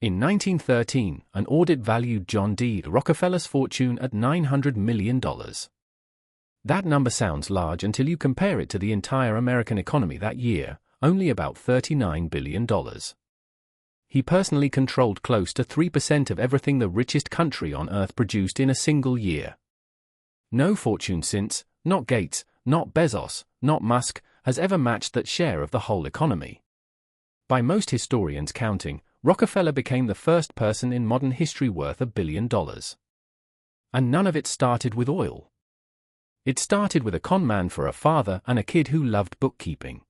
In 1913, an audit valued John D. Rockefeller's fortune at $900 million. That number sounds large until you compare it to the entire American economy that year, only about $39 billion. He personally controlled close to 3% of everything the richest country on earth produced in a single year. No fortune since, not Gates, not Bezos, not Musk, has ever matched that share of the whole economy. By most historians counting, Rockefeller became the first person in modern history worth $1 billion. And none of it started with oil. It started with a con man for a father and a kid who loved bookkeeping.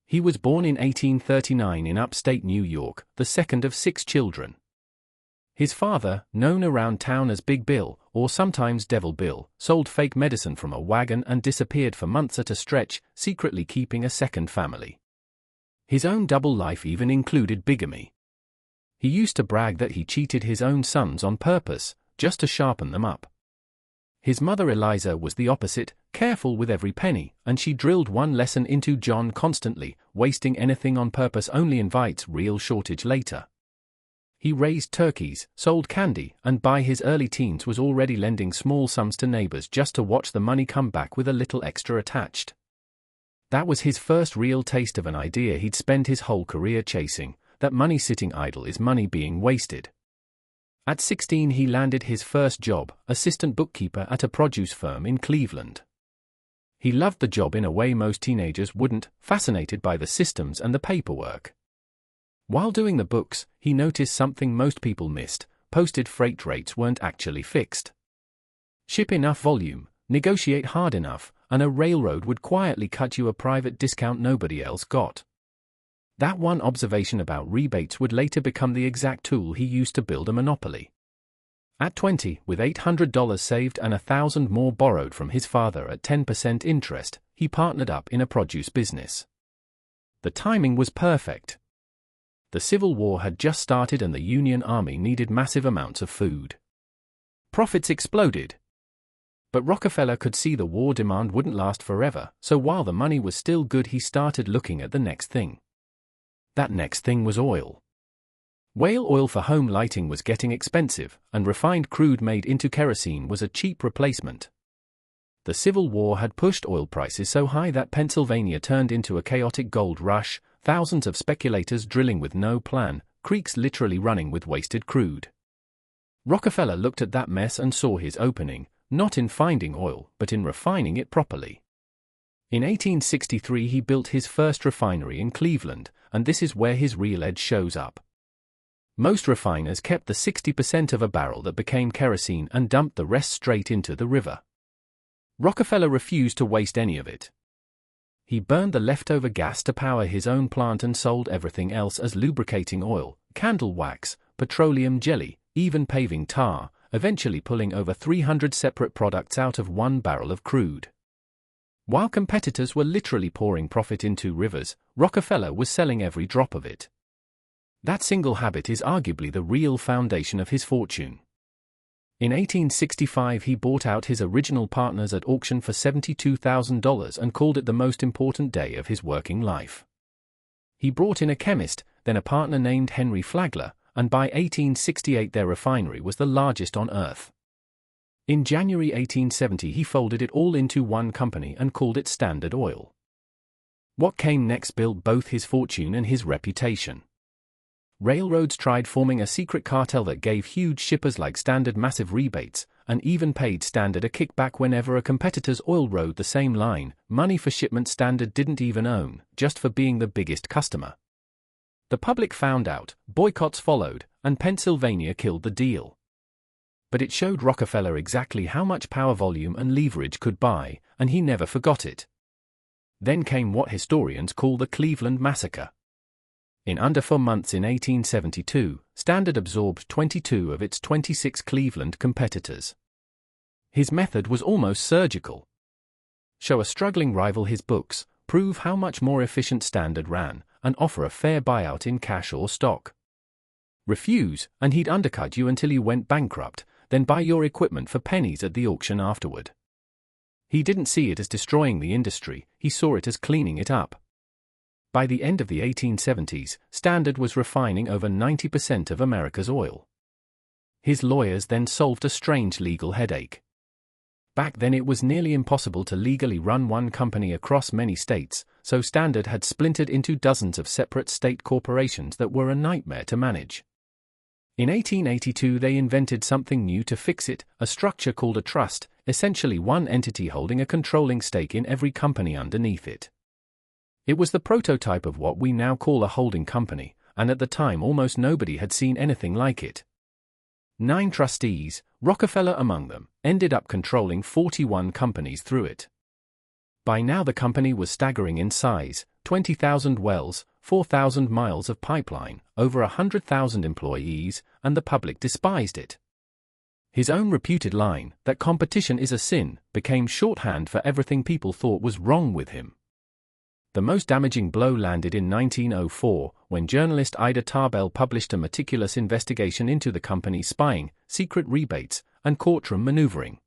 He was born in 1839 in upstate New York, the second of 6 children. His father, known around town as Big Bill, or sometimes Devil Bill, sold fake medicine from a wagon and disappeared for months at a stretch, secretly keeping a second family. His own double life even included bigamy. He used to brag that he cheated his own sons on purpose, just to sharpen them up. His mother Eliza was the opposite, careful with every penny, and she drilled one lesson into John constantly: wasting anything on purpose only invites real shortage later. He raised turkeys, sold candy, and by his early teens was already lending small sums to neighbors just to watch the money come back with a little extra attached. That was his first real taste of an idea he'd spend his whole career chasing: that money sitting idle is money being wasted. At 16 he landed his first job, assistant bookkeeper at a produce firm in Cleveland. He loved the job in a way most teenagers wouldn't, fascinated by the systems and the paperwork. While doing the books, he noticed something most people missed: posted freight rates weren't actually fixed. Ship enough volume, negotiate hard enough, and a railroad would quietly cut you a private discount nobody else got. That one observation about rebates would later become the exact tool he used to build a monopoly. At 20, with $800 saved and $1,000 more borrowed from his father at 10% interest, he partnered up in a produce business. The timing was perfect. The Civil War had just started and the Union Army needed massive amounts of food. Profits exploded. But Rockefeller could see the war demand wouldn't last forever, so while the money was still good he started looking at the next thing. That next thing was oil. Whale oil for home lighting was getting expensive, and refined crude made into kerosene was a cheap replacement. The Civil War had pushed oil prices so high that Pennsylvania turned into a chaotic gold rush, thousands of speculators drilling with no plan, creeks literally running with wasted crude. Rockefeller looked at that mess and saw his opening, not in finding oil, but in refining it properly. In 1863 he built his first refinery in Cleveland, and this is where his real edge shows up. Most refiners kept the 60% of a barrel that became kerosene and dumped the rest straight into the river. Rockefeller refused to waste any of it. He burned the leftover gas to power his own plant and sold everything else as lubricating oil, candle wax, petroleum jelly, even paving tar, eventually pulling over 300 separate products out of one barrel of crude. While competitors were literally pouring profit into rivers, Rockefeller was selling every drop of it. That single habit is arguably the real foundation of his fortune. In 1865 he bought out his original partners at auction for $72,000 and called it the most important day of his working life. He brought in a chemist, then a partner named Henry Flagler, and by 1868 their refinery was the largest on earth. In January 1870 he folded it all into one company and called it Standard Oil. What came next built both his fortune and his reputation. Railroads tried forming a secret cartel that gave huge shippers like Standard massive rebates, and even paid Standard a kickback whenever a competitor's oil rode the same line, money for shipment Standard didn't even own, just for being the biggest customer. The public found out, boycotts followed, and Pennsylvania killed the deal. But it showed Rockefeller exactly how much power, volume and leverage could buy, and he never forgot it. Then came what historians call the Cleveland Massacre. In under 4 months in 1872, Standard absorbed 22 of its 26 Cleveland competitors. His method was almost surgical. Show a struggling rival his books, prove how much more efficient Standard ran, and offer a fair buyout in cash or stock. Refuse, and he'd undercut you until you went bankrupt, then buy your equipment for pennies at the auction afterward. He didn't see it as destroying the industry, he saw it as cleaning it up. By the end of the 1870s, Standard was refining over 90% of America's oil. His lawyers then solved a strange legal headache. Back then it was nearly impossible to legally run one company across many states, so Standard had splintered into dozens of separate state corporations that were a nightmare to manage. In 1882 they invented something new to fix it, a structure called a trust, essentially one entity holding a controlling stake in every company underneath it. It was the prototype of what we now call a holding company, and at the time almost nobody had seen anything like it. 9 trustees, Rockefeller among them, ended up controlling 41 companies through it. By now the company was staggering in size: 20,000 wells, 4,000 miles of pipeline, over 100,000 employees, and the public despised it. His own reputed line, that competition is a sin, became shorthand for everything people thought was wrong with him. The most damaging blow landed in 1904, when journalist Ida Tarbell published a meticulous investigation into the company's spying, secret rebates, and courtroom maneuvering.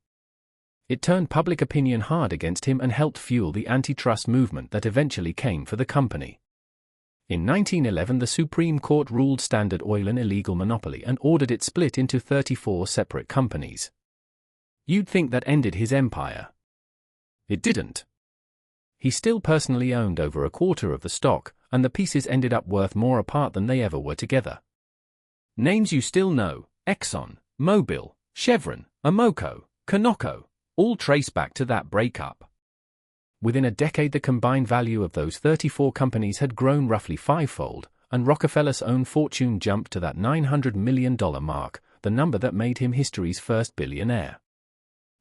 It turned public opinion hard against him and helped fuel the antitrust movement that eventually came for the company. In 1911 the Supreme Court ruled Standard Oil an illegal monopoly and ordered it split into 34 separate companies. You'd think that ended his empire. It didn't. He still personally owned over a quarter of the stock, and the pieces ended up worth more apart than they ever were together. Names you still know: Exxon, Mobil, Chevron, Amoco, Conoco, all trace back to that breakup. Within a decade the combined value of those 34 companies had grown roughly 5-fold, and Rockefeller's own fortune jumped to that $900 million mark, the number that made him history's first billionaire.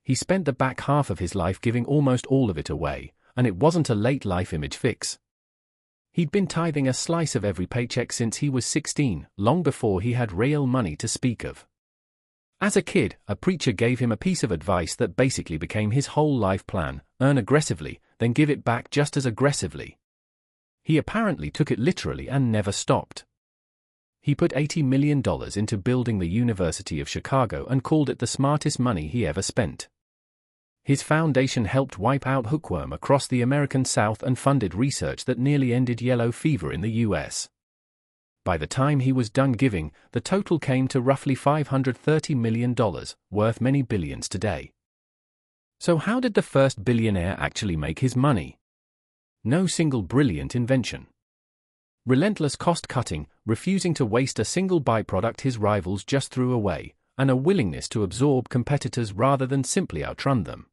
He spent the back half of his life giving almost all of it away, and it wasn't a late life image fix. He'd been tithing a slice of every paycheck since he was 16, long before he had real money to speak of. As a kid, a preacher gave him a piece of advice that basically became his whole life plan: earn aggressively, then give it back just as aggressively. He apparently took it literally and never stopped. He put $80 million into building the University of Chicago and called it the smartest money he ever spent. His foundation helped wipe out hookworm across the American South and funded research that nearly ended yellow fever in the US. By the time he was done giving, the total came to roughly $530 million, worth many billions today. So how did the first billionaire actually make his money? No single brilliant invention. Relentless cost-cutting, refusing to waste a single byproduct his rivals just threw away, and a willingness to absorb competitors rather than simply outrun them.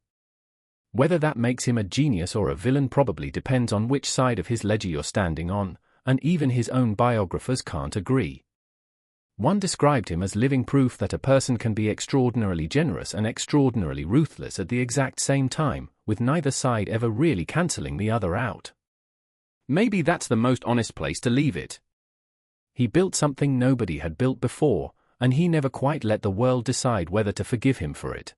Whether that makes him a genius or a villain probably depends on which side of his ledger you're standing on, and even his own biographers can't agree. One described him as living proof that a person can be extraordinarily generous and extraordinarily ruthless at the exact same time, with neither side ever really cancelling the other out. Maybe that's the most honest place to leave it. He built something nobody had built before, and he never quite let the world decide whether to forgive him for it.